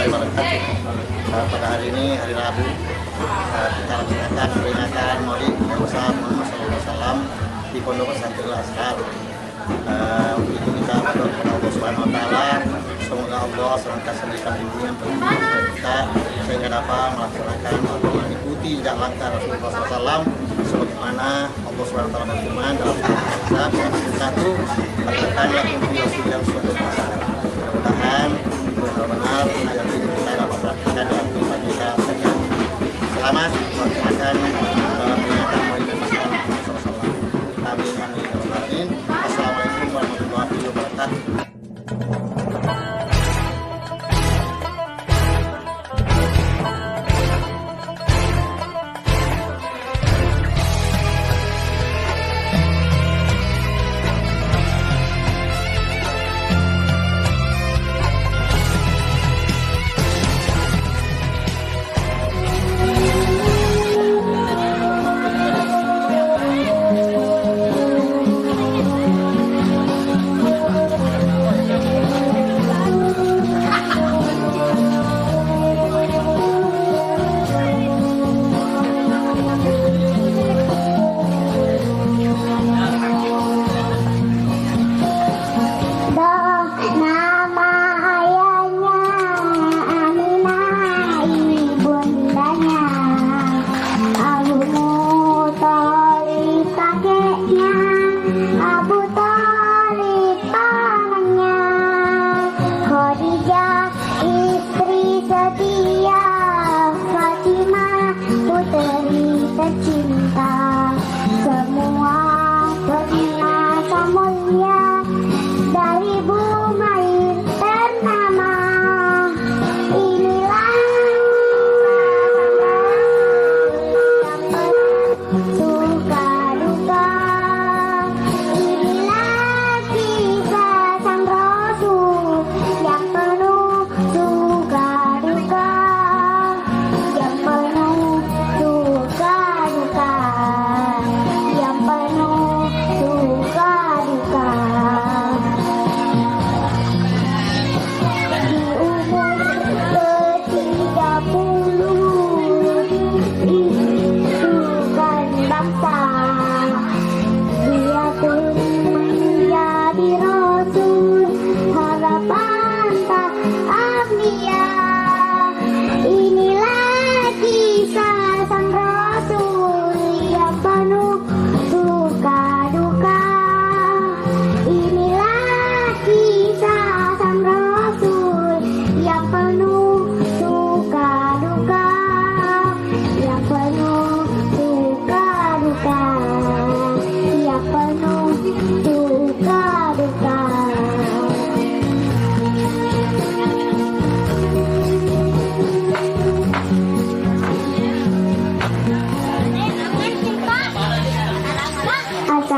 warahmatullahi wabarakatuh. Pada hari ini, hari Rabu, kita laksanakan peringatan Maulid Nabi Muhammad SAW di Pondok Pesantren Al-Azhar. Untuk itu kita berdoa kepada Allah Subhanahu Wa Taala, semoga Allah senantiasa memberikan bimbingan kepada kita sehingga dapat melaksanakan atau mengikuti jejak langkah Rasulullah SAW, sebagaimana Allah Subhanahu Wa Taala berfirman dalam Al-Qur'an ayat 1, katakanlah kuntu rasulullah sallallahu alaihi wasallam. Mudah-mudahan benar-benar ayat ini kita dapat praktikkan dalam kehidupan kita sehari-hari. Selamat melaksanakan peringatan Maulid Nabi Muhammad SAW. Amin. Assalamualaikum warahmatullahi wabarakatuh.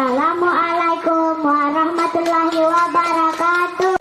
Assalamualaikum warahmatullahi wabarakatuh.